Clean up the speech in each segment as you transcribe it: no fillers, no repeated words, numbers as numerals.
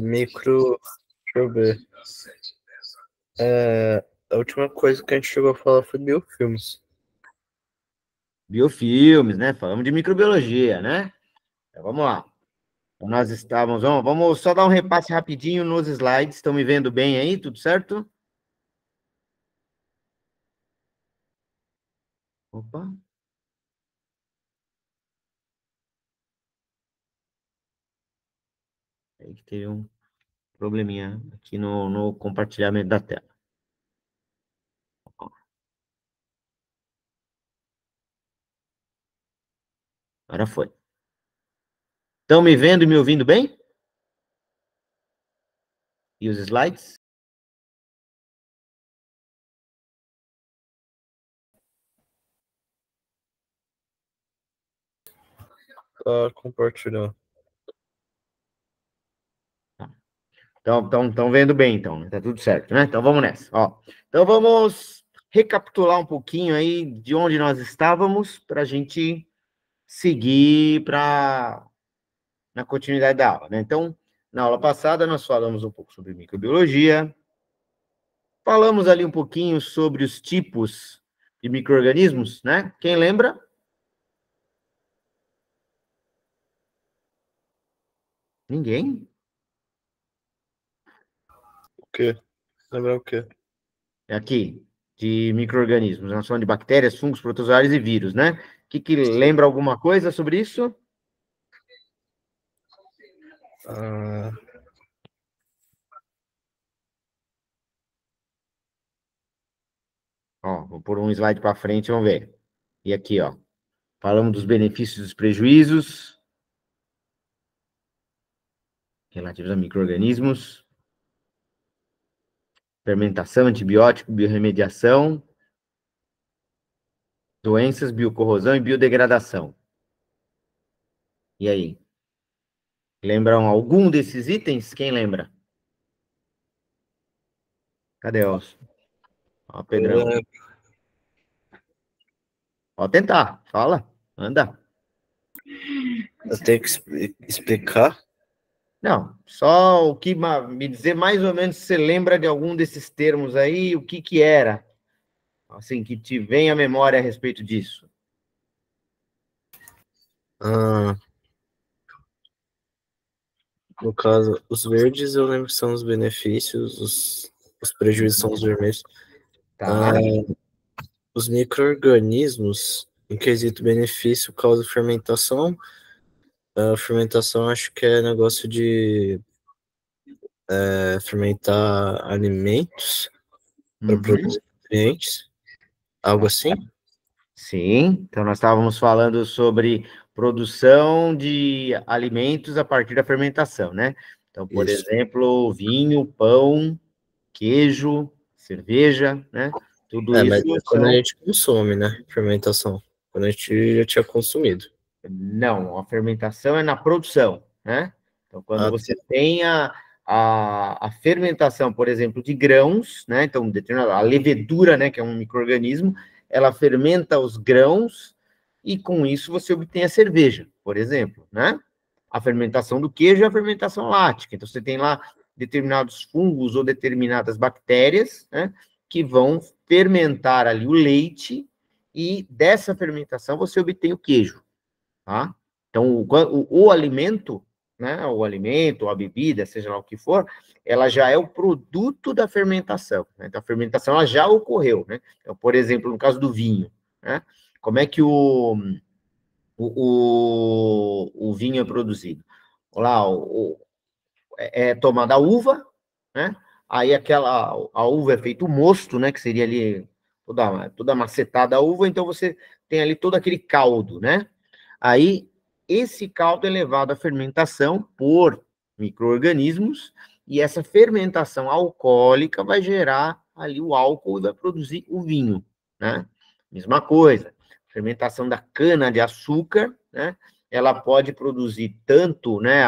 Micro. Deixa eu ver. A última coisa que a gente chegou a falar foi biofilmes. Biofilmes, né? Falamos de microbiologia, né? Então, vamos lá. Nós estávamos. Vamos só dar um repasse rapidinho nos slides. Estão me vendo bem aí? Tudo certo? Opa. Aí que teve um probleminha aqui no compartilhamento da tela. Agora foi. Estão me vendo e me ouvindo bem? E os slides? Tá compartilhando. Estão vendo bem, então. Tá tudo certo, né? Então vamos nessa. Ó. Então vamos recapitular um pouquinho aí de onde nós estávamos para a gente seguir na continuidade da aula, né? Então, na aula passada nós falamos um pouco sobre microbiologia, falamos ali um pouquinho sobre os tipos de micro-organismos, né? Quem lembra? Ninguém? O quê? Lembrar o quê? Aqui, de micro-organismos. Nós falamos de bactérias, fungos, protozoários e vírus, né? O que lembra alguma coisa sobre isso? Ó, vou pôr um slide para frente, vamos ver. E aqui, ó, falamos dos benefícios e dos prejuízos relativos a micro-organismos, fermentação, antibiótico, biorremediação, doenças, biocorrosão e biodegradação. E aí? Lembram algum desses itens? Quem lembra? Cadê os? Ó, Pedrão. Pode tentar, fala, anda. Eu tenho que explicar. Não, só o que me dizer mais ou menos se você lembra de algum desses termos aí, o que era, assim, que te vem à memória a respeito disso. No caso, os verdes eu lembro que são os benefícios, os prejuízos são os vermelhos. Tá. Os micro-organismos, em quesito benefício, causa fermentação. A fermentação acho que é negócio de fermentar alimentos para produzir nutrientes, algo assim? Sim, então nós estávamos falando sobre produção de alimentos a partir da fermentação, né? Então, por Isso. exemplo, vinho, pão, queijo, cerveja, né? Tudo Mas isso é quando a são... gente consome, né? Fermentação. Quando a gente já tinha consumido. Não, a fermentação é na produção, né? Então, quando você Tá. tem a fermentação, por exemplo, de grãos, né? Então, a levedura, né, que é um micro-organismo, ela fermenta os grãos e com isso você obtém a cerveja, por exemplo, né? A fermentação do queijo é a fermentação lática. Então, você tem lá determinados fungos ou determinadas bactérias, né, que vão fermentar ali o leite e dessa fermentação você obtém o queijo. Tá? Então, o alimento, né, o alimento, a bebida, seja lá o que for, ela já é o produto da fermentação. Né? Então, a fermentação ela já ocorreu. Né? Então, por exemplo, no caso do vinho, né? Como é que o vinho é produzido? Lá, é tomada a uva, né? Aí a uva é feito o mosto, né? Que seria ali toda macetada a uva, então você tem ali todo aquele caldo, né? Aí, esse caldo é levado à fermentação por micro-organismos, e essa fermentação alcoólica vai gerar ali o álcool e vai produzir o vinho, né? Mesma coisa, fermentação da cana-de-açúcar, né? Ela pode produzir tanto, né,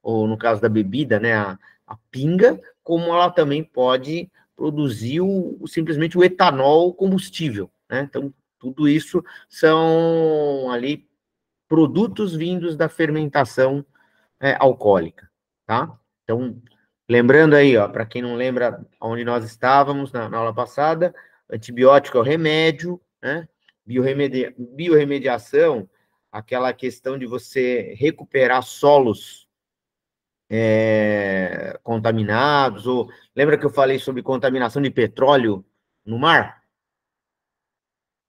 ou no caso da bebida, né, a pinga, como ela também pode produzir simplesmente o etanol combustível, né? Então, tudo isso são ali produtos vindos da fermentação alcoólica, tá? Então, lembrando aí, ó, para quem não lembra onde nós estávamos na aula passada, antibiótico é o remédio, né? Biorremediação, aquela questão de você recuperar solos contaminados, ou lembra que eu falei sobre contaminação de petróleo no mar?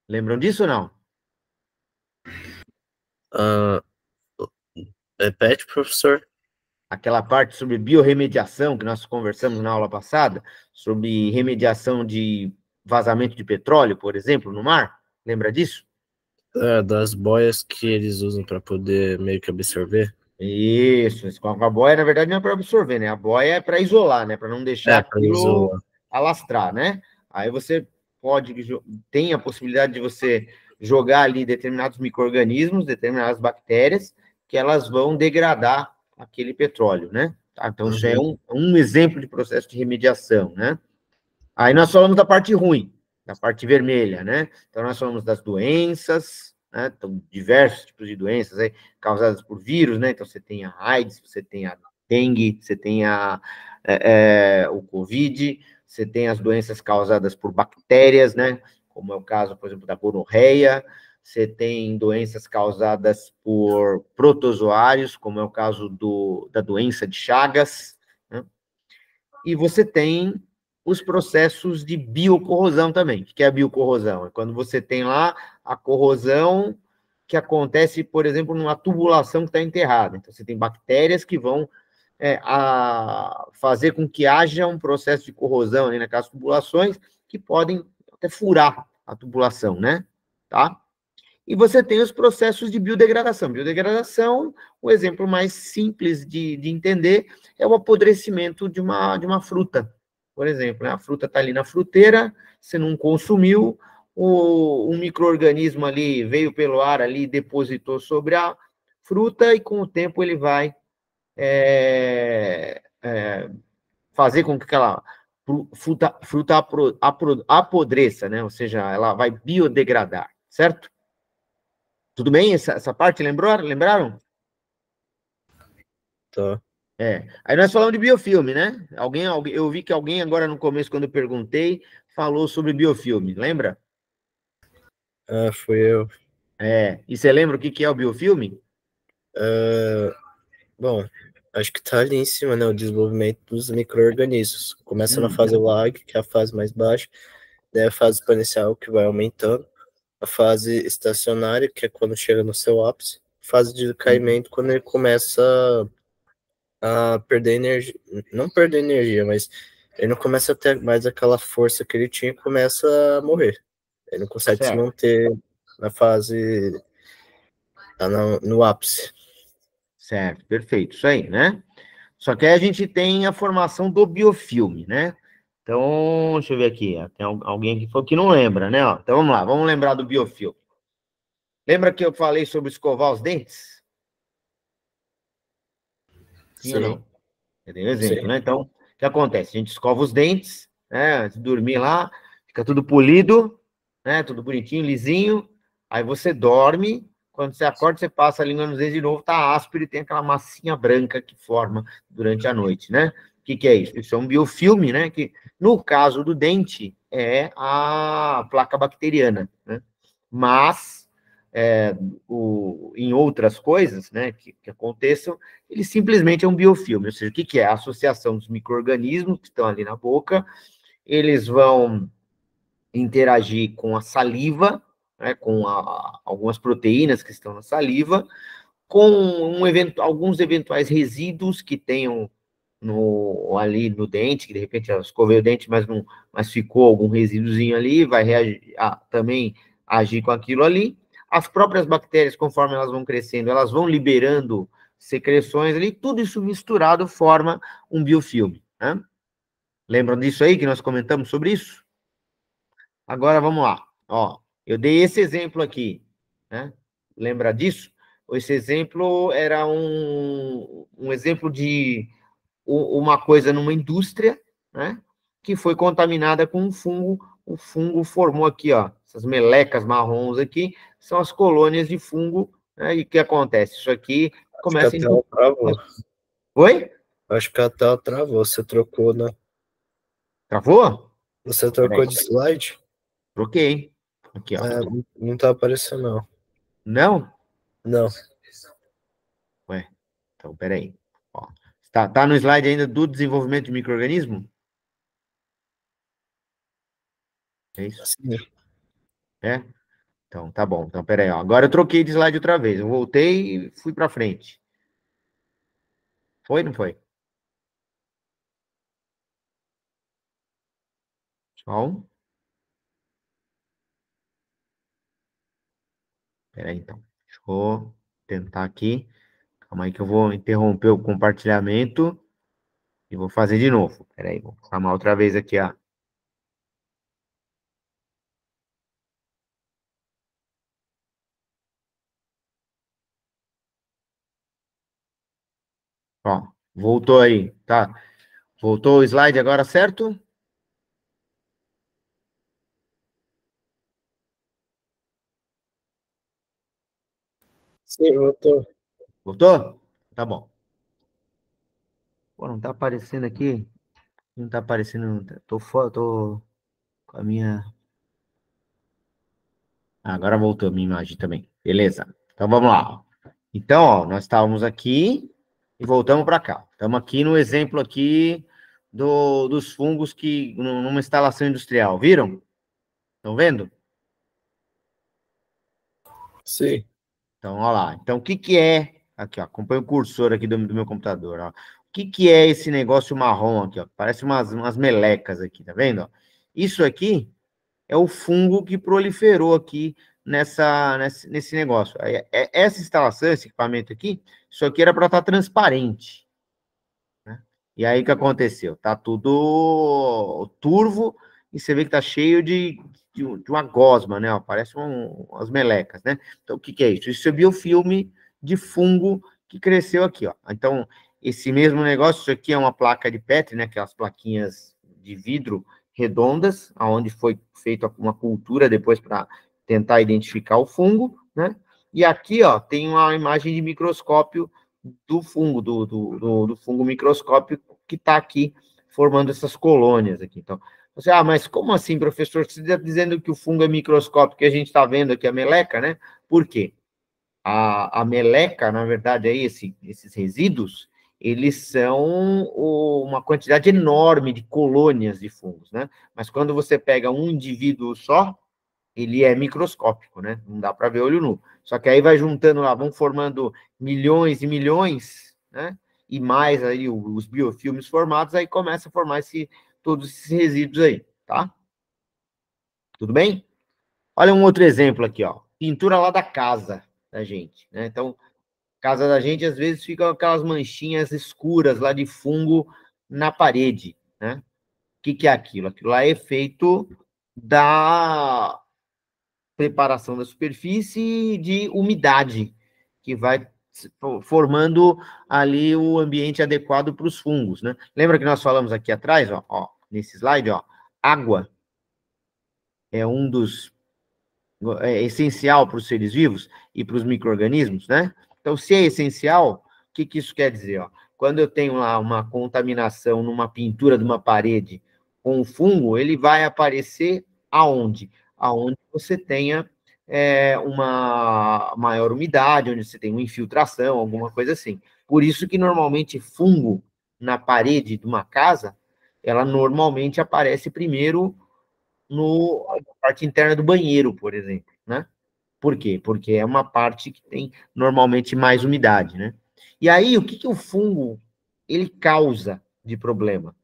Lembram disso ou não? Repete, professor. Aquela parte sobre biorremediação que nós conversamos na aula passada, sobre remediação de vazamento de petróleo, por exemplo, no mar. Lembra disso? Das boias que eles usam para poder meio que absorver. Isso, com a boia, na verdade, não é para absorver, né? A boia é para isolar, né? Para não deixar aquilo alastrar, né? Aí você tem a possibilidade de você jogar ali determinados micro-organismos, determinadas bactérias, que elas vão degradar aquele petróleo, né? Tá? Então, isso é um exemplo de processo de remediação, né? Aí nós falamos da parte ruim, da parte vermelha, né? Então, nós falamos das doenças, né? Então, diversos tipos de doenças aí, causadas por vírus, né? Então, você tem a AIDS, você tem a dengue, você tem o Covid, você tem as doenças causadas por bactérias, né? Como é o caso, por exemplo, da gonorreia, você tem doenças causadas por protozoários, como é o caso da doença de Chagas, né? E você tem os processos de biocorrosão também. O que é a biocorrosão? É quando você tem lá a corrosão que acontece, por exemplo, numa tubulação que está enterrada. Então, você tem bactérias que vão fazer com que haja um processo de corrosão ali naquelas tubulações que podem até furar a tubulação, né? Tá? E você tem os processos de biodegradação. Biodegradação, o exemplo mais simples de entender é o apodrecimento de uma fruta. Por exemplo, né? A fruta está ali na fruteira, você não consumiu, um micro-organismo ali veio pelo ar ali, depositou sobre a fruta, e com o tempo ele vai fazer com que aquela fruta apodreça, né? Ou seja, ela vai biodegradar, certo? Tudo bem? Essa parte lembraram? Tá. Aí nós falamos de biofilme, né? Eu vi que alguém agora no começo, quando eu perguntei, falou sobre biofilme, lembra? Fui eu. E você lembra o que é o biofilme? Bom, acho que tá ali em cima, né? O desenvolvimento dos micro-organismos. Começa na fase lag, que é a fase mais baixa, daí a fase exponencial, que vai aumentando, a fase estacionária, que é quando chega no seu ápice, fase de decaimento, quando ele começa a perder energia, não perder energia, mas ele não começa a ter mais aquela força que ele tinha e começa a morrer. Ele não consegue se manter na fase, no ápice. Certo, perfeito, isso aí, né? Só que aí a gente tem a formação do biofilme, né? Então, deixa eu ver aqui, tem alguém que falou que não lembra, né? Então vamos lá, vamos lembrar do biofilme. Lembra que eu falei sobre escovar os dentes? Sim ou não? Eu dei um exemplo, né? Então, o que acontece? A gente escova os dentes, né? Antes de dormir lá, fica tudo polido, né? Tudo bonitinho, lisinho. Aí você dorme, quando você acorda, você passa a língua nos dentes de novo, tá áspero e tem aquela massinha branca que forma durante a noite, né? O que é isso? Isso é um biofilme, né? Que, no caso do dente, é a placa bacteriana, né? Mas, em outras coisas, né, que aconteçam, ele simplesmente é um biofilme, ou seja, o que é? A associação dos micro-organismos que estão ali na boca, eles vão interagir com a saliva, né, com algumas proteínas que estão na saliva, com alguns eventuais resíduos que tenham ali no dente, que de repente eu escovei o dente, mas ficou algum resíduozinho ali, vai reagir, também agir com aquilo ali. As próprias bactérias, conforme elas vão crescendo, elas vão liberando secreções ali, tudo isso misturado forma um biofilme, né? Lembram disso aí que nós comentamos sobre isso? Agora vamos lá. Ó, eu dei esse exemplo aqui, né? Lembra disso? Esse exemplo era um exemplo de uma coisa numa indústria, né? Que foi contaminada com um fungo. O fungo formou aqui, ó, essas melecas marrons aqui, são as colônias de fungo, né? E o que acontece? Isso aqui começa a entupir. Oi? Acho que a tela travou. Você trocou, né? Travou? Você Peraí, trocou de slide? troquei. Aqui, ó. É, não tá aparecendo, não. Não? Não. Ué, então, peraí. Ó, tá no slide ainda do desenvolvimento de micro-organismo? É isso? Sim. É? Então, tá bom. Então, peraí, ó. Agora eu troquei de slide outra vez. Eu voltei e fui para frente. Foi, não foi? Só um. Peraí, então. Deixa eu tentar aqui. Calma aí que eu vou interromper o compartilhamento e vou fazer de novo. Peraí, vou chamar outra vez aqui, ó. Ó, voltou aí, tá? Voltou o slide agora, certo? Sim, voltou. Voltou? Tá bom. Pô, não tá aparecendo aqui. Não tá aparecendo. Tô com a minha. Ah, agora voltou a minha imagem também. Beleza. Então vamos lá. Então, ó, nós estávamos aqui e voltamos para cá. Estamos aqui no exemplo aqui dos fungos que numa instalação industrial. Viram? Estão vendo? Sim. Então, olha lá. Então, o que que é... Aqui, ó, acompanha o cursor aqui do meu computador, ó. O que que é esse negócio marrom aqui, ó? Parece umas melecas aqui, tá vendo? Ó? Isso aqui é o fungo que proliferou aqui nesse negócio. Essa instalação, esse equipamento aqui, isso aqui era para estar transparente, né? E aí o que aconteceu? Tá tudo turvo e você vê que tá cheio de uma gosma, né? Ó, parece umas melecas, né? Então o que que é isso? Isso é biofilme de fungo que cresceu aqui, ó. Então esse mesmo negócio, isso aqui é uma placa de Petri, né? Aquelas plaquinhas de vidro redondas, aonde foi feita uma cultura depois para tentar identificar o fungo, né? E aqui, ó, tem uma imagem de microscópio do fungo, do fungo microscópico que está aqui formando essas colônias aqui. Então, você, mas como assim, professor? Você está dizendo que o fungo é microscópico que a gente está vendo aqui, a meleca, né? Por quê? A meleca, na verdade, aí, esses resíduos, eles são uma quantidade enorme de colônias de fungos, né? Mas quando você pega um indivíduo só, ele é microscópico, né? Não dá para ver olho nu. Só que aí vai juntando lá, vão formando milhões e milhões, né? E mais aí os biofilmes formados, aí começa a formar todos esses resíduos aí, tá? Tudo bem? Olha um outro exemplo aqui, ó. Pintura lá da casa da gente, né? Então, casa da gente, às vezes, ficam aquelas manchinhas escuras lá de fungo na parede, né? O que que é aquilo? Aquilo lá é efeito da preparação da superfície e de umidade, que vai formando ali o ambiente adequado para os fungos, né? Lembra que nós falamos aqui atrás, ó, nesse slide, ó, água é um dos é essencial para os seres vivos e para os micro-organismos, né? Então, se é essencial, o que que isso quer dizer? Ó? Quando eu tenho lá uma contaminação numa pintura de uma parede com o fungo, ele vai aparecer aonde? Aonde você tenha uma maior umidade, onde você tem uma infiltração, alguma coisa assim. Por isso que, normalmente, fungo na parede de uma casa, ela normalmente aparece primeiro na parte interna do banheiro, por exemplo, né? Por quê? Porque é uma parte que tem normalmente mais umidade, né? E aí, o que que o fungo ele causa de problema?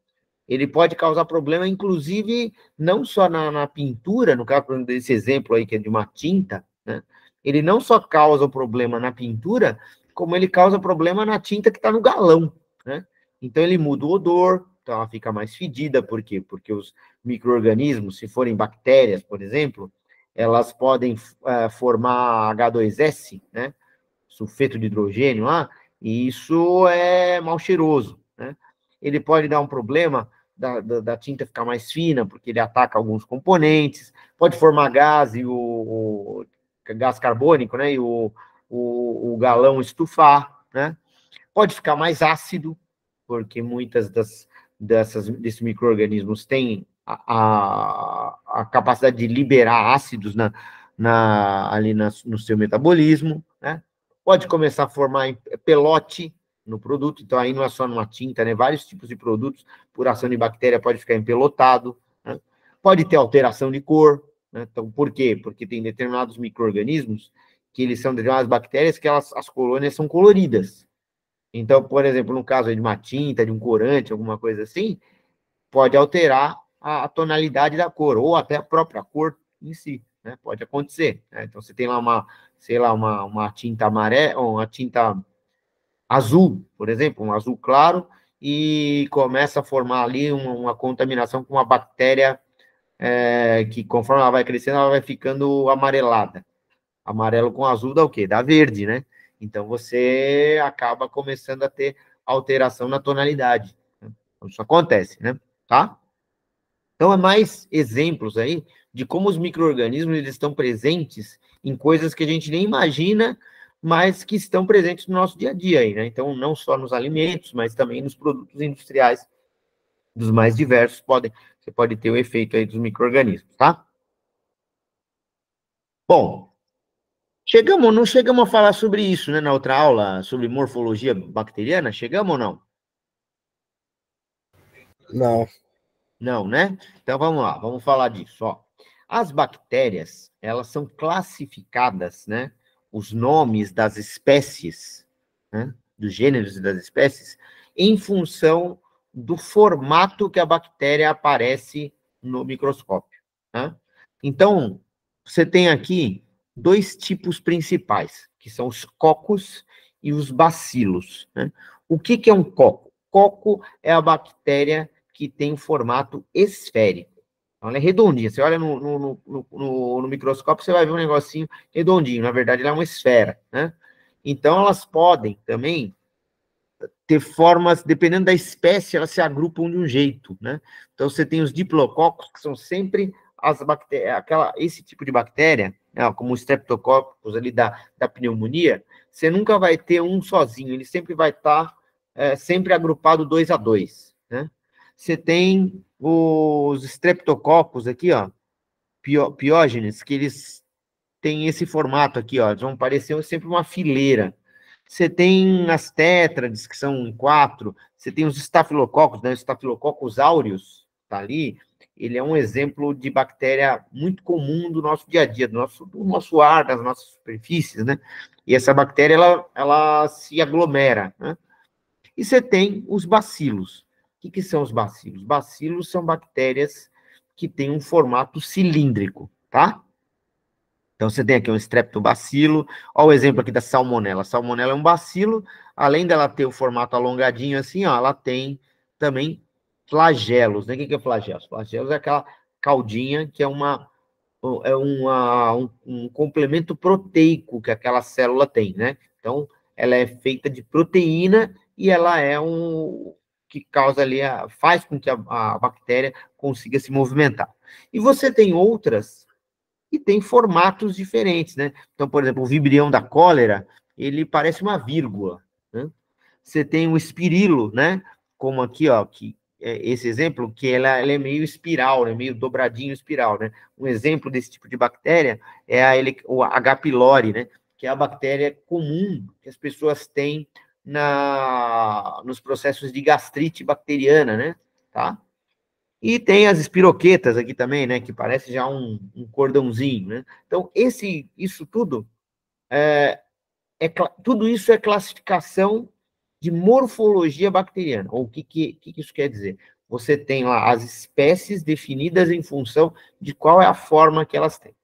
Ele pode causar problema, inclusive, não só na pintura, no caso desse exemplo aí, que é de uma tinta, né? Ele não só causa o problema na pintura, como ele causa problema na tinta que está no galão, né? Então, ele muda o odor, então ela fica mais fedida, por quê? Porque os micro-organismos, se forem bactérias, por exemplo, elas podem formar H2S, né? Sulfeto de hidrogênio lá, e isso é mal cheiroso, né? Ele pode dar um problema da tinta ficar mais fina, porque ele ataca alguns componentes, pode formar gás e o gás carbônico, né? E o galão estufar, né? Pode ficar mais ácido, porque muitas desses micro-organismos têm a capacidade de liberar ácidos ali no seu metabolismo, né? Pode começar a formar pelote no produto, então aí não é só numa tinta, né? Vários tipos de produtos, por ação de bactéria, pode ficar empelotado, né? Pode ter alteração de cor, né? Então, por quê? Porque tem determinados micro-organismos que eles são determinadas bactérias que as colônias são coloridas. Então, por exemplo, no caso de uma tinta, de um corante, alguma coisa assim, pode alterar a tonalidade da cor, ou até a própria cor em si, né? Pode acontecer, né? Então, você tem lá uma tinta amarela, uma tinta azul, por exemplo, um azul claro, e começa a formar ali uma contaminação com uma bactéria que, conforme ela vai crescendo, ela vai ficando amarelada. Amarelo com azul dá o quê? Dá verde, né? Então, você acaba começando a ter alteração na tonalidade. Isso acontece, né? Tá? Então, é mais exemplos aí de como os micro-organismos eles estão presentes em coisas que a gente nem imagina, mas que estão presentes no nosso dia a dia aí, né? Então, não só nos alimentos, mas também nos produtos industriais dos mais diversos, você pode ter o efeito aí dos micro-organismos, tá? Bom, não chegamos a falar sobre isso, né, na outra aula, sobre morfologia bacteriana? Chegamos ou não? Não. Não, né? Então vamos lá, vamos falar disso, ó. As bactérias, elas são classificadas, né? Os nomes das espécies, né? Dos gêneros e das espécies, em função do formato que a bactéria aparece no microscópio, né? Então, você tem aqui dois tipos principais, que são os cocos e os bacilos, né? O que é um coco? Coco é a bactéria que tem um formato esférico. Então, ela é redondinha. Você olha no microscópio, você vai ver um negocinho redondinho. Na verdade, ela é uma esfera, né? Então, elas podem também ter formas, dependendo da espécie, elas se agrupam de um jeito, né? Então, você tem os diplococos, que são sempre as bactérias, esse tipo de bactéria, né, como o streptococcus ali da pneumonia, você nunca vai ter um sozinho, ele sempre vai estar sempre agrupado 2 a 2, né? Você tem os streptococcus aqui, ó, piógenes, que eles têm esse formato aqui, ó, eles vão parecer sempre uma fileira. Você tem as tétrades, que são 4, você tem os estafilococos, né, o Staphylococcus aureus, tá ali, ele é um exemplo de bactéria muito comum do nosso dia a dia, do nosso ar, das nossas superfícies, né, e essa bactéria, ela se aglomera, né. E você tem os bacilos. O que são os bacilos? Bacilos são bactérias que têm um formato cilíndrico, tá? Então, você tem aqui um streptobacilo. Olha o exemplo aqui da salmonela. A salmonela é um bacilo, além dela ter o formato alongadinho assim, ó, ela tem também flagelos, né? O que é flagelos? Flagelos é aquela caudinha que é um complemento proteico que aquela célula tem, né? Então, ela é feita de proteína e ela é que causa ali, faz com que a bactéria consiga se movimentar. E você tem outras que têm formatos diferentes, né? Então, por exemplo, o vibrião da cólera, ele parece uma vírgula, né? Você tem o espirilo, né? Como aqui, ó, esse exemplo, que ela é meio espiral, né? Meio dobradinho espiral, né? Um exemplo desse tipo de bactéria é o H. pylori, né? Que é a bactéria comum que as pessoas têm nos processos de gastrite bacteriana, né? Tá? E tem as espiroquetas aqui também, né? Que parece já um cordãozinho, né? Então, isso tudo tudo isso é classificação de morfologia bacteriana. Ou o que isso quer dizer? Você tem lá as espécies definidas em função de qual é a forma que elas têm.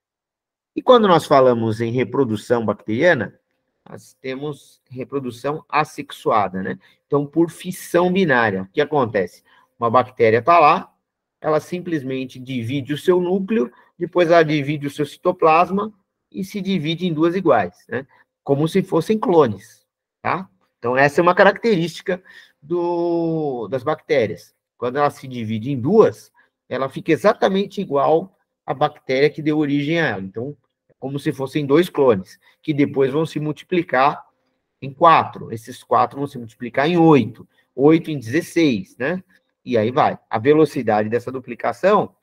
E quando nós falamos em reprodução bacteriana, nós temos reprodução assexuada, né? Então, por fissão binária, o que acontece? Uma bactéria está lá, ela simplesmente divide o seu núcleo, depois ela divide o seu citoplasma e se divide em duas iguais, né? Como se fossem clones, tá? Então, essa é uma característica das bactérias. Quando ela se divide em duas, ela fica exatamente igual à bactéria que deu origem a ela. Então, é como se fossem dois clones, que depois vão se multiplicar em 4. Esses 4 vão se multiplicar em 8. 8 em 16, né? E aí vai. A velocidade dessa duplicação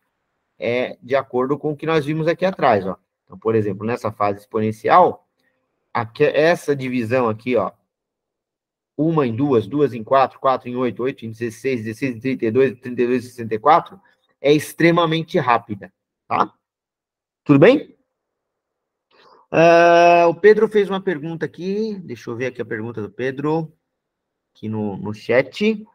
é de acordo com o que nós vimos aqui atrás, ó. Então, por exemplo, nessa fase exponencial, essa divisão aqui, ó, 1 em 2, 2 em 4, 4 em 8, 8 em 16, 16 em 32, 32 em 64, é extremamente rápida, tá? Tudo bem? O Pedro fez uma pergunta aqui, deixa eu ver aqui a pergunta do Pedro, aqui no chat.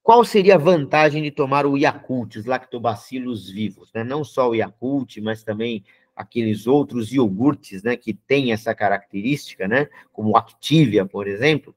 Qual seria a vantagem de tomar o Yakult, os lactobacilos vivos, né? Não só o Yakult, mas também aqueles outros iogurtes, né, que têm essa característica, né, como o Activia, por exemplo,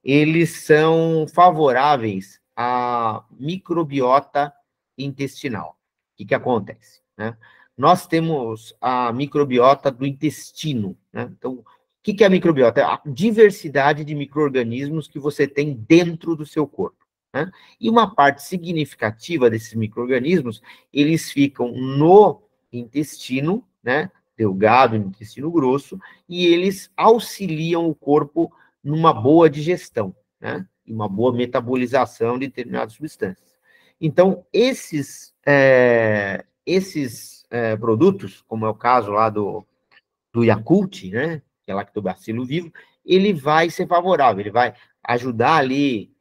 eles são favoráveis à microbiota intestinal. O que acontece, né? Nós temos a microbiota do intestino, né? Então, o que é a microbiota? É a diversidade de micro-organismos que você tem dentro do seu corpo, né? E uma parte significativa desses micro-organismos, eles ficam no intestino, né? Delgado, no intestino grosso, e eles auxiliam o corpo numa boa digestão, né? E uma boa metabolização de determinadas substâncias. Então, esses produtos, como é o caso lá do Yakult, né? Que é lactobacilo vivo, ele vai ser favorável, ele vai ajudar ali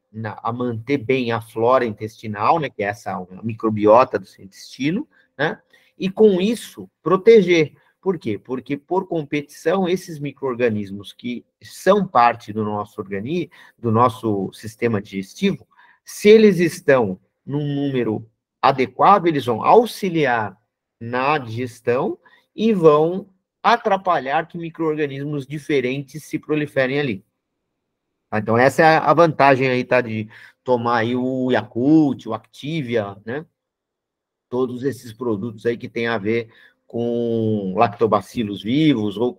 a manter bem a flora intestinal, né? Que é essa microbiota do seu intestino, né? E com isso, proteger. Por quê? Porque, por competição, esses micro-organismos que são parte do nosso organismo, do nosso sistema digestivo, se eles estão num número adequado, eles vão auxiliar na digestão e vão atrapalhar que micro-organismos diferentes se proliferem ali. Então, essa é a vantagem aí, tá? De tomar aí o Yakult, o Activia, né? Todos esses produtos aí que tem a ver com lactobacilos vivos ou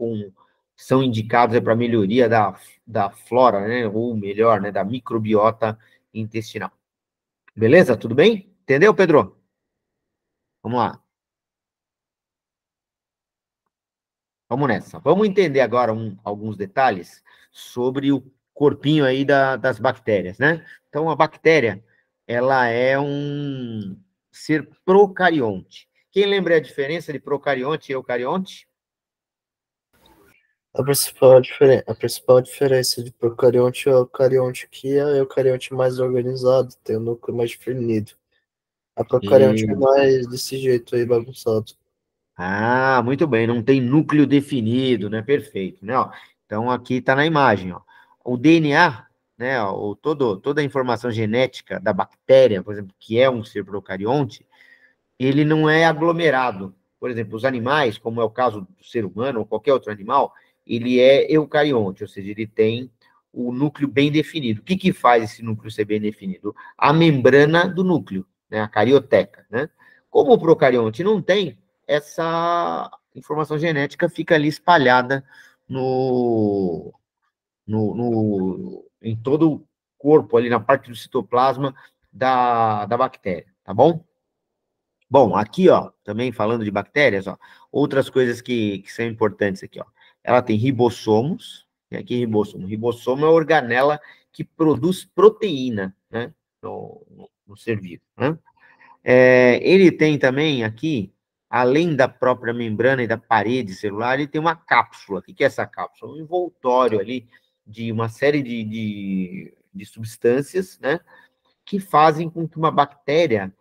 são indicados para melhoria da flora, né? Ou melhor, né? Da microbiota intestinal. Beleza? Tudo bem? Entendeu, Pedro? Vamos lá. Vamos nessa. Vamos entender agora alguns detalhes sobre o corpinho aí das bactérias, né? Então, a bactéria, ela é um ser procarionte. Quem lembra a diferença de procarionte e eucarionte? A principal diferença de procarionte e eucarionte que é o eucarionte mais organizado, tem o núcleo mais definido. A procarionte é mais desse jeito aí, bagunçado. Ah, muito bem, não tem núcleo definido, né? Perfeito, né? Ó, então, aqui está na imagem, ó. O DNA, né? Ó, toda a informação genética da bactéria, por exemplo, que é um ser procarionte, ele não é aglomerado. Por exemplo, os animais, como é o caso do ser humano ou qualquer outro animal, ele é eucarionte, ou seja, ele tem o núcleo bem definido. O que faz esse núcleo ser bem definido? A membrana do núcleo, né? A carioteca, né? Como o procarionte não tem, essa informação genética fica ali espalhada em todo o corpo, ali na parte do citoplasma da bactéria, tá bom? Bom, aqui, ó, também falando de bactérias, ó, outras coisas que são importantes aqui, ó. Ela tem ribossomos, tem aqui ribossomo. Ribossomo é a organela que produz proteína, né, no ser vivo, né? Ele tem também aqui, além da própria membrana e da parede celular, ele tem uma cápsula. O que é essa cápsula? Um envoltório ali de uma série de substâncias, né, que fazem com que uma bactéria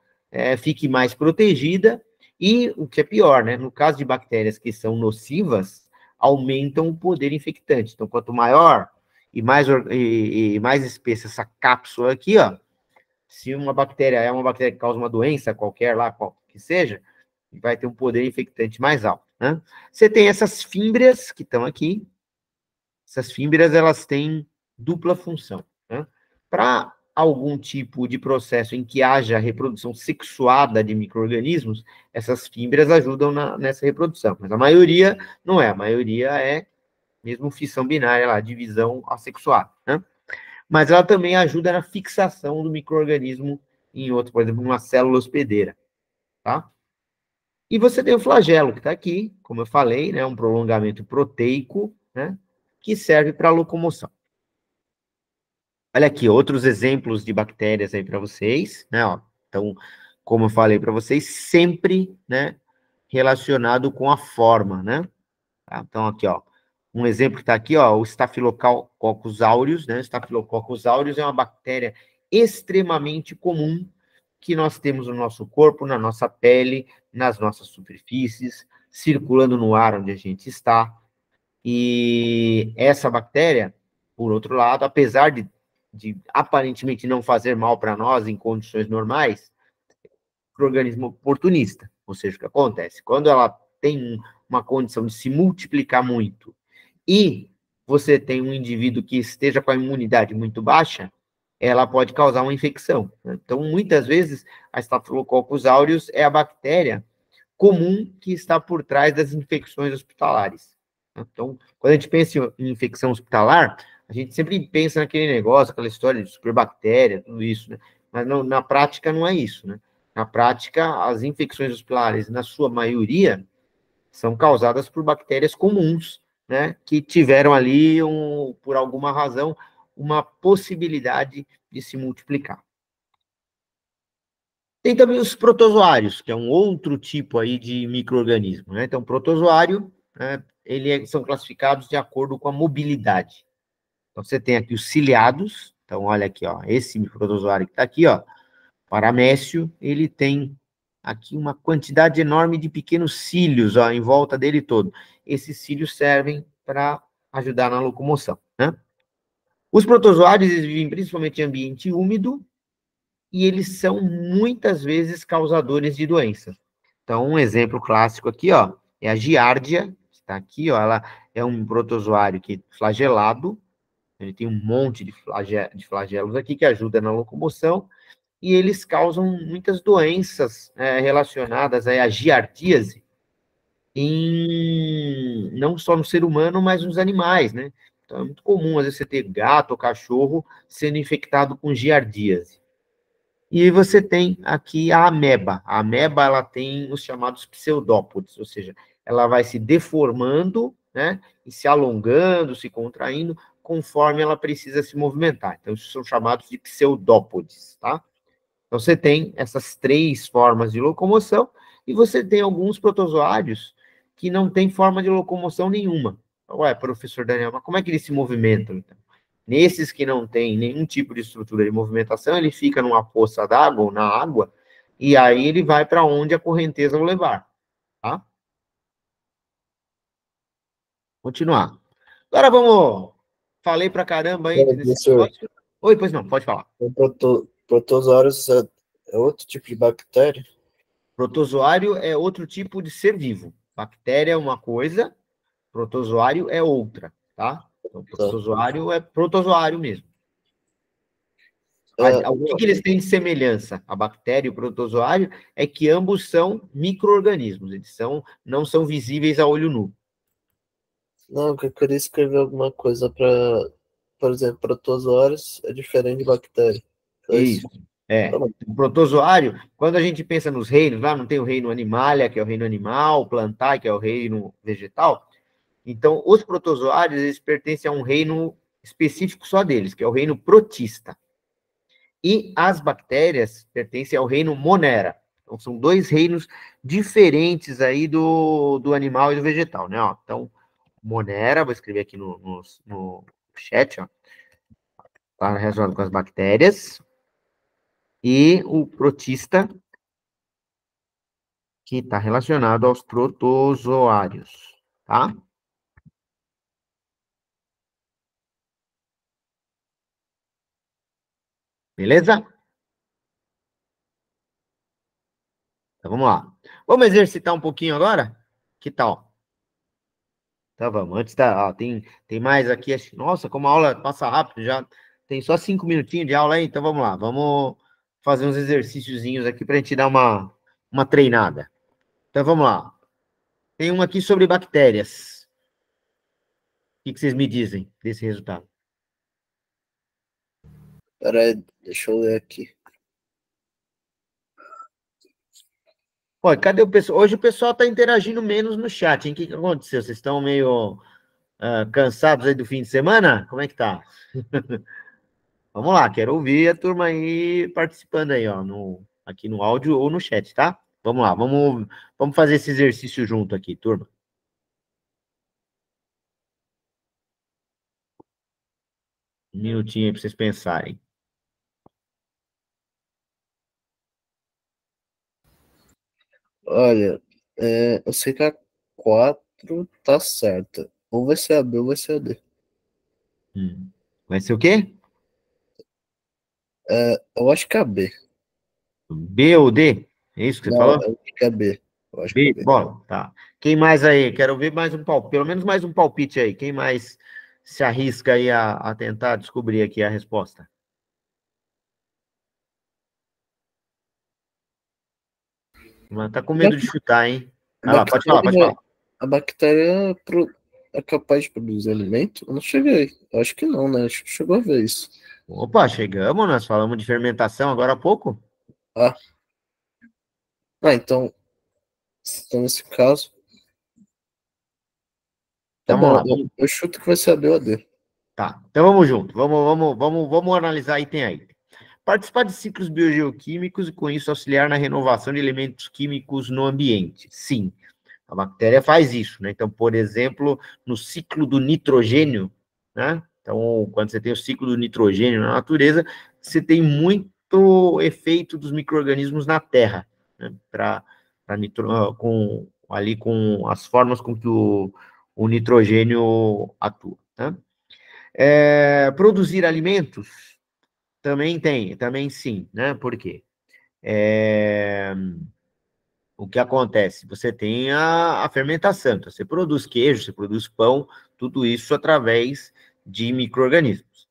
fique mais protegida e, o que é pior, né, no caso de bactérias que são nocivas, aumentam o poder infectante. Então, quanto maior e mais espessa essa cápsula aqui, ó, se uma bactéria é uma bactéria que causa uma doença qualquer lá, qual que seja, vai ter um poder infectante mais alto, né? Você tem essas fímbrias que estão aqui. Essas fímbrias, elas têm dupla função, né? Para algum tipo de processo em que haja reprodução sexuada de micro-organismos, essas fímbrias ajudam nessa reprodução, mas a maioria não é, a maioria é mesmo fissão binária lá, divisão assexuada, né? Mas ela também ajuda na fixação do micro-organismo em outro, por exemplo, numa célula hospedeira, tá? E você tem o flagelo, que está aqui, como eu falei, né, um prolongamento proteico, né, que serve para locomoção. Olha aqui, outros exemplos de bactérias aí para vocês, né? Ó. Então, como eu falei para vocês, sempre, né, relacionado com a forma, né? Tá? Então, aqui, ó, um exemplo que está aqui, ó, o Staphylococcus aureus, né? Staphylococcus aureus é uma bactéria extremamente comum que nós temos no nosso corpo, na nossa pele, nas nossas superfícies, circulando no ar onde a gente está. E essa bactéria, por outro lado, apesar de aparentemente não fazer mal para nós em condições normais, é um organismo oportunista. Ou seja, o que acontece? Quando ela tem uma condição de se multiplicar muito e você tem um indivíduo que esteja com a imunidade muito baixa, ela pode causar uma infecção. Então, muitas vezes, a Staphylococcus aureus é a bactéria comum que está por trás das infecções hospitalares. Então, quando a gente pensa em infecção hospitalar, a gente sempre pensa naquele negócio, aquela história de superbactéria, tudo isso, né? Mas não, na prática não é isso, né? Na prática, as infecções hospitalares, na sua maioria, são causadas por bactérias comuns, né? Que tiveram ali, por alguma razão, uma possibilidade de se multiplicar. Tem também os protozoários, que é um outro tipo aí de micro-organismo, né? Então, protozoário, né, são classificados de acordo com a mobilidade. Então, você tem aqui os ciliados. Então, olha aqui, ó, esse protozoário que está aqui, ó, Paramécio, ele tem aqui uma quantidade enorme de pequenos cílios, ó, em volta dele todo. Esses cílios servem para ajudar na locomoção, né? Os protozoários vivem principalmente em ambiente úmido, e eles são muitas vezes causadores de doenças. Então, um exemplo clássico aqui, ó, é a giardia, está aqui, ó, ela é um protozoário que flagelado, ele tem um monte de flagelos aqui que ajuda na locomoção, e eles causam muitas doenças relacionadas à giardíase, não só no ser humano, mas nos animais, né? Então, é muito comum, às vezes, você ter gato ou cachorro sendo infectado com giardíase. E você tem aqui a ameba. A ameba, ela tem os chamados pseudópodes, ou seja, ela vai se deformando, né, e se alongando, se contraindo, conforme ela precisa se movimentar. Então, isso são chamados de pseudópodes, tá? Então, você tem essas três formas de locomoção, e você tem alguns protozoários que não têm forma de locomoção nenhuma. Ué, professor Daniel, mas como é que eles se movimentam, então? Nesses que não tem nenhum tipo de estrutura de movimentação, ele fica numa poça d'água ou na água, e aí ele vai para onde a correnteza o levar, tá? Continuar. Agora vamos... Falei pra caramba aí nesse Professor, negócio. Oi, pois não, pode falar. o protozoários é outro tipo de bactéria? Protozoário é outro tipo de ser vivo. Bactéria é uma coisa, protozoário é outra, tá? Então, Tá. protozoário é protozoário mesmo. É, O que eles têm de semelhança? A bactéria e o protozoário é que ambos são micro-organismos, eles não são visíveis a olho nu. não, que eu queria escrever alguma coisa para, por exemplo, protozoários é diferente de bactéria. Então, isso. Isso, é. Tá bom. O protozoário, quando a gente pensa nos reinos, lá não tem o reino animalia, que é o reino animal, plantar, que é o reino vegetal. Então, os protozoários, eles pertencem a um reino específico só deles, que é o reino protista. E as bactérias pertencem ao reino monera. Então, são dois reinos diferentes aí do animal e do vegetal, né? Ó, então, monera, vou escrever aqui no chat, ó, tá relacionado com as bactérias. E o protista, que está relacionado aos protozoários, tá? Beleza? Então, vamos lá. Vamos exercitar um pouquinho agora? Que tal? Então, vamos. Antes da... Ó, tem mais aqui. Nossa, como a aula passa rápido, já tem só 5 minutinhos de aula aí. Então, vamos lá. Vamos fazer uns exercíciozinhos aqui para a gente dar uma treinada. Então, vamos lá. Tem um aqui sobre bactérias. O que vocês me dizem desse resultado? Pera aí, deixa eu ler aqui. Pô, cadê o pessoal? Hoje o pessoal está interagindo menos no chat, hein? O que aconteceu? Vocês estão meio cansados aí do fim de semana? Como é que tá? Vamos lá, quero ouvir a turma aí participando aí, ó, aqui no áudio ou no chat, tá? Vamos lá, vamos fazer esse exercício junto aqui, turma. Um minutinho aí para vocês pensarem. Olha, eu sei que a 4 tá certa. Ou vai ser a B ou vai ser a D. Vai ser o quê? Eu acho que é a B. B ou D? É isso que você Não, falou? eu acho que é a B. Eu acho que é a B, B. bom, tá. Quem mais aí? Quero ver mais um palpite, pelo menos mais um palpite aí. Quem mais se arrisca aí a tentar descobrir aqui a resposta? Mas tá com medo de chutar, hein? Vai lá, pode falar, pode falar. A bactéria é capaz de produzir alimento? Eu não cheguei. Eu acho que não, né? Acho que chegou a ver isso. Opa, chegamos, nós falamos de fermentação agora há pouco. Ah, então, nesse caso, tá Então vamos bom. lá, vamos. Eu chuto que vai ser a B ou a D. Tá, então vamos junto. Vamos analisar item a item. Participar de ciclos biogeoquímicos e com isso auxiliar na renovação de elementos químicos no ambiente. Sim, a bactéria faz isso, né? Então, por exemplo, no ciclo do nitrogênio, né? Então, quando você tem o ciclo do nitrogênio na natureza, você tem muito efeito dos micro-organismos na Terra, né? Com as formas com que o nitrogênio atua, né? Produzir alimentos também sim, né? Por quê? O que acontece? Você tem a fermentação, então você produz queijo, você produz pão, tudo isso através de micro-organismos.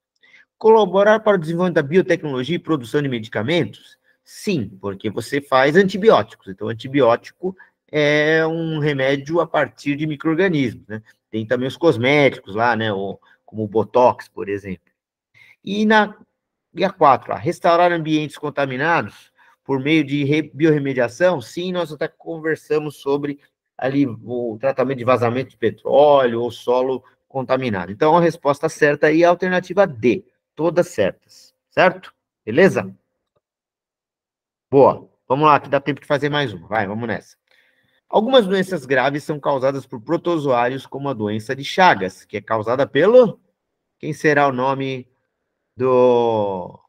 Colaborar para o desenvolvimento da biotecnologia e produção de medicamentos? Sim, porque você faz antibióticos. Então, antibiótico é um remédio a partir de micro-organismos, né? Tem também os cosméticos lá, né? Como o Botox, por exemplo. E a 4, restaurar ambientes contaminados por meio de biorremediação? Sim, nós até conversamos sobre ali o tratamento de vazamento de petróleo ou solo contaminado. Então, a resposta certa aí é a alternativa D, todas certas, certo? Beleza? Boa. Vamos lá, que dá tempo de fazer mais uma. Vai, vamos nessa. Algumas doenças graves são causadas por protozoários, como a doença de Chagas, que é causada pelo... Quem será o nome do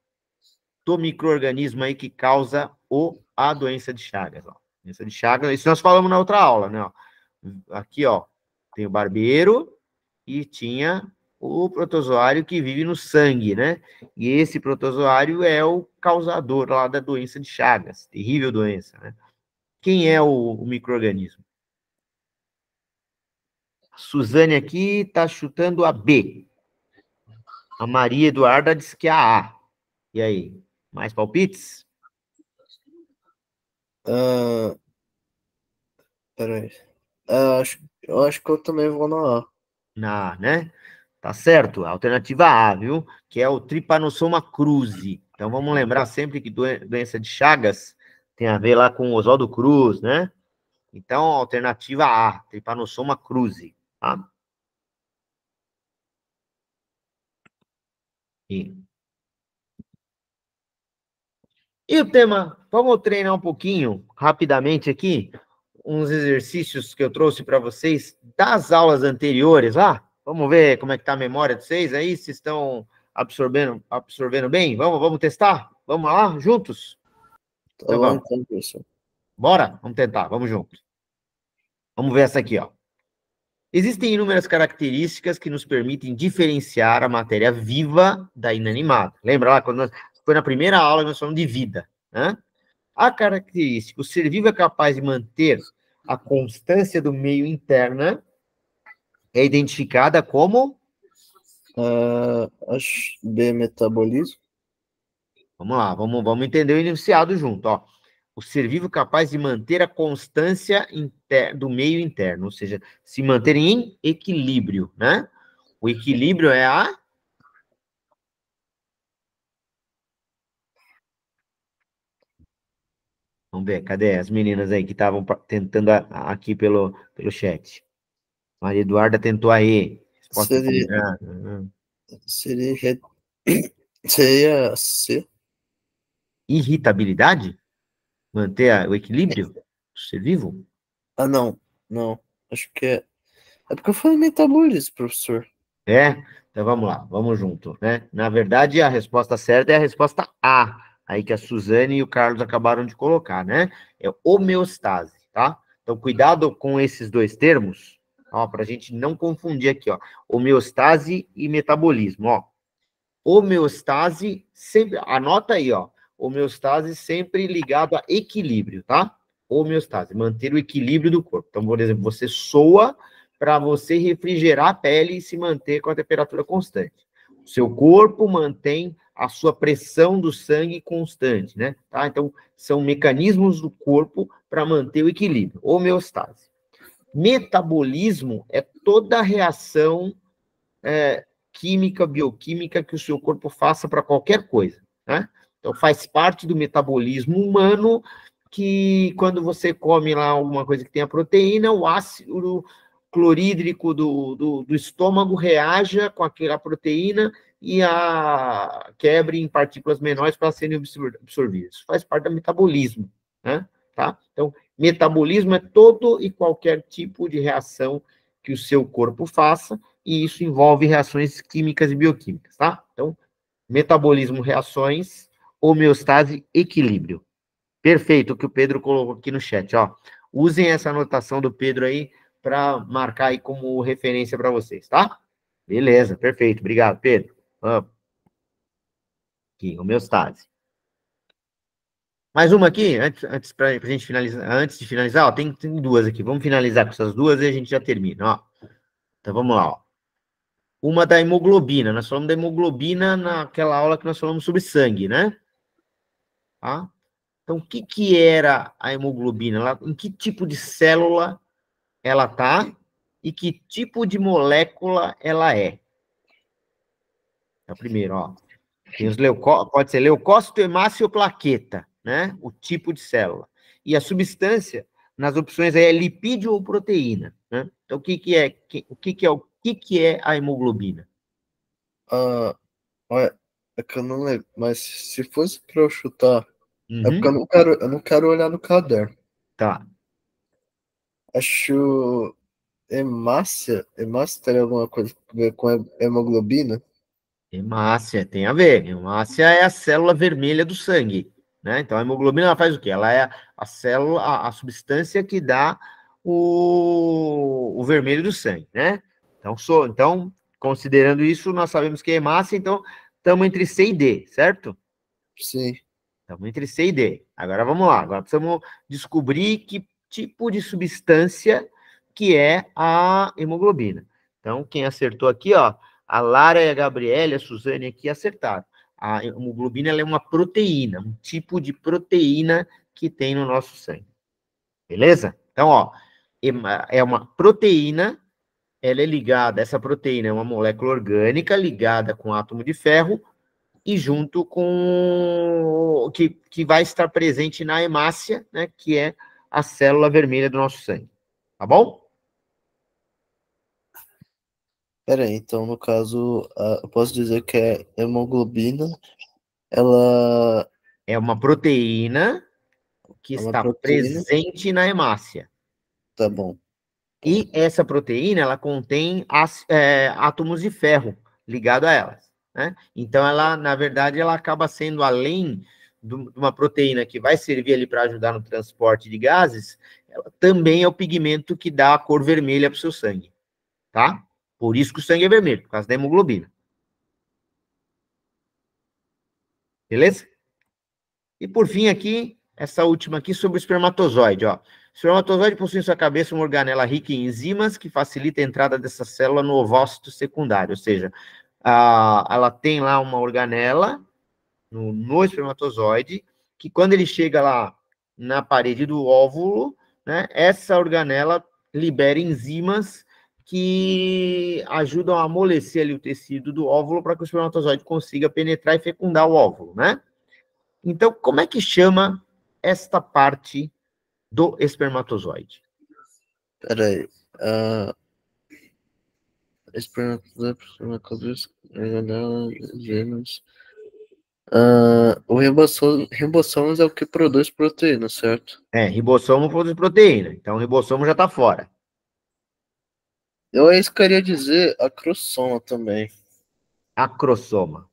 micro-organismo aí que causa a doença de Chagas? Ó. Doença de Chagas, isso nós falamos na outra aula, né? Ó. Aqui, ó, tem o barbeiro e tinha o protozoário que vive no sangue, né? E esse protozoário é o causador lá da doença de Chagas, terrível doença, né? Quem é o micro-organismo? Suzane aqui está chutando a B. A Maria Eduarda disse que é a A. E aí, mais palpites? Peraí. Eu acho que eu também vou na A. Né? Tá certo? A alternativa A, viu? Que é o Trypanosoma cruzi. Então vamos lembrar sempre que doença de Chagas tem a ver lá com o Oswaldo Cruz, né? Então, a alternativa A, Trypanosoma cruzi, tá? E, e o tema, vamos treinar um pouquinho, rapidamente aqui, uns exercícios que eu trouxe para vocês das aulas anteriores lá. Vamos ver como é que tá a memória de vocês aí, se estão absorvendo bem? Vamos testar? Vamos lá, juntos? Tá Então bom, vamos. então, professor. Bora? Vamos tentar, vamos juntos. Vamos ver essa aqui, ó. Existem inúmeras características que nos permitem diferenciar a matéria viva da inanimada. Lembra lá, foi na primeira aula que nós falamos de vida, né? A característica, o ser vivo é capaz de manter a constância do meio interna, é identificada como... Acho B, metabolismo. Vamos lá, vamos entender o enunciado junto, ó. O ser vivo capaz de manter a constância do meio interno, ou seja, se manter em equilíbrio, né? O equilíbrio é a... Vamos ver, cadê as meninas aí que estavam tentando aqui pelo chat? Maria Eduarda tentou aí. Resposta Seria, correta. seria Seria C? Irritabilidade? Manter o equilíbrio do ser vivo? Ah, não. Não. Acho que é. É porque eu falei metabolismo, professor. É? Então vamos lá, vamos junto, né? Na verdade, a resposta certa é a resposta A, aí que a Suzane e o Carlos acabaram de colocar, né? É homeostase, tá? Então, cuidado com esses dois termos, ó, para a gente não confundir aqui, ó. Homeostase e metabolismo, ó. Homeostase sempre, anota aí, ó. Homeostase sempre ligado a equilíbrio, tá? Homeostase, manter o equilíbrio do corpo. Então, por exemplo, você soa para você refrigerar a pele e se manter com a temperatura constante. O seu corpo mantém a sua pressão do sangue constante, né? Tá? Então, são mecanismos do corpo para manter o equilíbrio. Homeostase. Metabolismo é toda a reação química, bioquímica que o seu corpo faça para qualquer coisa, né? Então, faz parte do metabolismo humano que, quando você come lá alguma coisa que tenha proteína, o ácido clorídrico do estômago reaja com aquela proteína e a quebre em partículas menores para serem absorvidas. Isso faz parte do metabolismo, né? Tá? Então, metabolismo é todo e qualquer tipo de reação que o seu corpo faça, e isso envolve reações químicas e bioquímicas, tá? Então, metabolismo, reações, homeostase, equilíbrio. Perfeito, o que o Pedro colocou aqui no chat, ó. Usem essa anotação do Pedro aí para marcar aí como referência para vocês, tá? Beleza, perfeito. Obrigado, Pedro. Aqui, homeostase. Mais uma aqui, antes para a gente finalizar, antes de finalizar, ó, tem duas aqui. Vamos finalizar com essas duas e a gente já termina, ó. Então vamos lá, ó. Uma da hemoglobina. Nós falamos da hemoglobina naquela aula que nós falamos sobre sangue, né? Tá? Então, o que que era a hemoglobina? Em que tipo de célula ela tá e que tipo de molécula ela é? É o primeiro, ó. Tem os pode ser leucócito, hemácia ou plaqueta, né? O tipo de célula. E a substância, nas opções aí, é lipídio ou proteína, né? Então, o que que é, o que é a hemoglobina? Ah, olha, é que eu não lembro. Mas se fosse pra eu chutar. É porque Uhum, eu não quero olhar no caderno. tá. Acho. Hemácia? Hemácia tem alguma coisa a ver com hemoglobina? Hemácia, tem a ver. Hemácia é a célula vermelha do sangue, né? Então, a hemoglobina ela faz o quê? Ela é a célula, a substância que dá o vermelho do sangue, né? Então, considerando isso, nós sabemos que é hemácia, então, estamos entre C e D, certo? Sim. Estamos entre C e D. Agora, vamos lá. Agora, precisamos descobrir que tipo de substância que é a hemoglobina. Então, quem acertou aqui, ó, a Lara e a Gabriela, a Suzane aqui acertaram. A hemoglobina ela é uma proteína, um tipo de proteína que tem no nosso sangue. Beleza? Então, ó, é uma proteína, ela é ligada, essa proteína é uma molécula orgânica ligada com átomo de ferro e junto com que vai estar presente na hemácia, né, que é a célula vermelha do nosso sangue. Tá bom? Pera aí, então no caso, eu posso dizer que é hemoglobina, ela É uma proteína que é uma está proteína. presente na hemácia. Tá bom. E essa proteína, ela contém átomos de ferro ligado a elas, né? Então, ela, na verdade, ela acaba sendo, além de uma proteína que vai servir ali para ajudar no transporte de gases, ela também é o pigmento que dá a cor vermelha para o seu sangue, tá? Por isso que o sangue é vermelho, por causa da hemoglobina. Beleza? E por fim aqui, essa última aqui sobre o espermatozoide, ó. O espermatozoide possui em sua cabeça uma organela rica em enzimas que facilita a entrada dessa célula no ovócito secundário, ou seja, ela tem lá uma organela no espermatozoide, que quando ele chega lá na parede do óvulo, né, essa organela libera enzimas que ajudam a amolecer ali o tecido do óvulo para que o espermatozoide consiga penetrar e fecundar o óvulo, né? Então, como é que chama esta parte do espermatozoide? Pera aí. Espermatozoide, uma cabeça, organela, genes. O ribossomos é o que produz proteína, certo? Ribossomo produz proteína. Então, o ribossomo já está fora. Eu queria dizer acrossoma também. Acrossoma,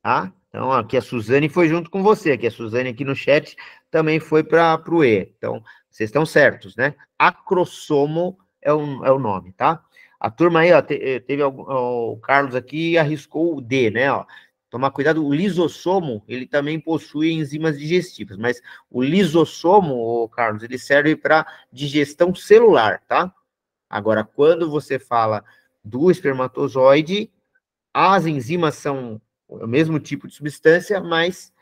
tá? Então, aqui a Suzane foi junto com você. Aqui a Suzane aqui no chat também foi para o E. Então, vocês estão certos, né? Acrossomo é o nome, tá? A turma aí, ó, teve o Carlos aqui arriscou o D, né? Ó. Tomar cuidado, o lisossomo, ele também possui enzimas digestivas, mas o lisossomo, Carlos, ele serve para digestão celular, tá? Agora, quando você fala do espermatozoide, as enzimas são o mesmo tipo de substância, mas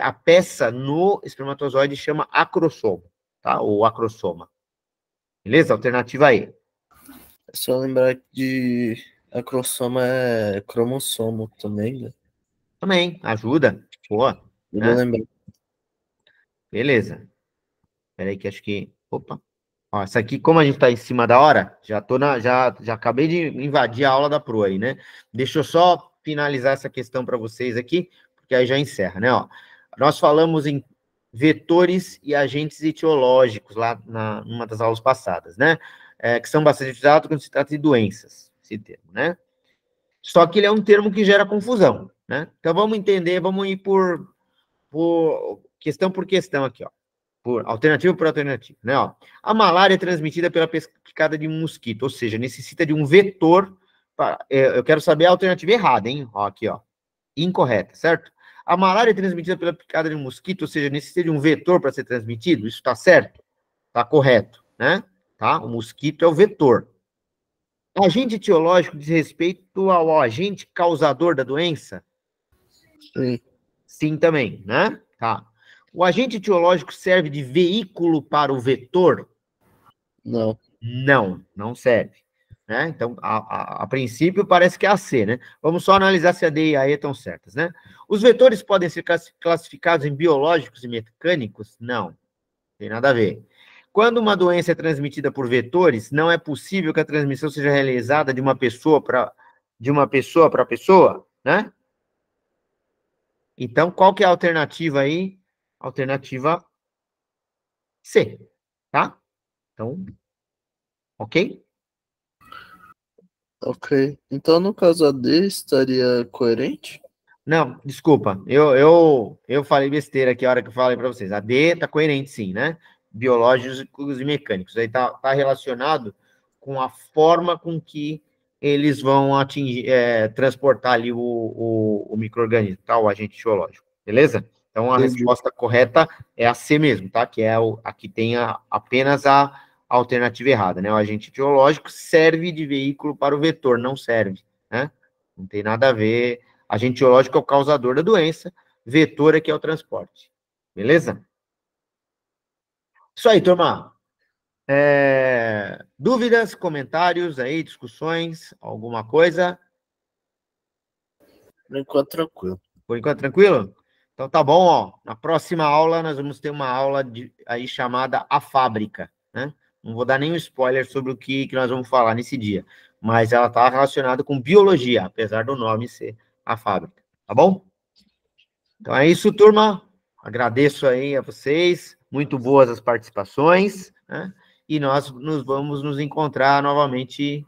a peça no espermatozoide chama acrossomo, tá? Ou acrossoma. Beleza? Alternativa aí. É só lembrar de acrossoma é cromossomo também, né? Também, ajuda. Boa, Eu vou né? lembrar. Beleza. Peraí que acho que... Opa. Ó, essa aqui, como a gente está em cima da hora, já acabei de invadir a aula da Pro aí, né? Deixa eu só finalizar essa questão para vocês aqui, porque aí já encerra, né? Ó, nós falamos em vetores e agentes etiológicos lá numa das aulas passadas, né? Que são bastante utilizados quando se trata de doenças, esse termo, né? Só que ele é um termo que gera confusão, né? Então vamos entender, vamos ir por questão aqui, ó. Por alternativa, né? Ó. A malária é transmitida pela picada de um mosquito, ou seja, necessita de um vetor. Eu quero saber a alternativa errada, hein? Ó, aqui, ó. Incorreta, certo? A malária é transmitida pela picada de um mosquito, ou seja, necessita de um vetor para ser transmitido. Isso está certo? Está correto, né? Tá? O mosquito é o vetor. O agente etiológico diz respeito ao agente causador da doença? Sim. Sim, também, né? Tá. O agente etiológico serve de veículo para o vetor? Não. Não serve. Né? Então, a princípio, parece que é a C, né? Vamos só analisar se a D e a E estão certas, né? Os vetores podem ser classificados em biológicos e mecânicos? Não tem nada a ver. Quando uma doença é transmitida por vetores, não é possível que a transmissão seja realizada de uma pessoa para pessoa, né? Então, qual que é a alternativa aí? Alternativa C, tá? Então, ok? Ok. Então, no caso, a D estaria coerente? Não, desculpa, eu falei besteira aqui a hora que eu falei para vocês. A D tá coerente, sim, né? Biológicos e mecânicos. Aí tá relacionado com a forma com que eles vão atingir, transportar ali o micro-organismo, tá? O agente biológico, beleza? Então a Entendi. resposta correta é a C mesmo, tá? Que é aqui tem apenas a alternativa errada, né? O agente biológico serve de veículo para o vetor, não serve, né? Não tem nada a ver. Agente biológico é o causador da doença, vetor é que é o transporte. Beleza? Isso aí, turma. Dúvidas, comentários aí, discussões, alguma coisa? Por enquanto, tranquilo. Por enquanto, tranquilo? Então tá bom, ó. Na próxima aula, nós vamos ter uma aula aí chamada A Fábrica, né? Não vou dar nenhum spoiler sobre o que nós vamos falar nesse dia, mas ela está relacionada com biologia, apesar do nome ser A Fábrica, tá bom? Então é isso, turma. Agradeço aí a vocês. Muito boas as participações, né? E nós vamos nos encontrar novamente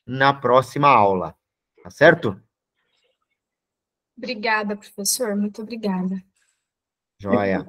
na próxima aula. Tá certo? Obrigada, professor. Muito obrigada. Joia.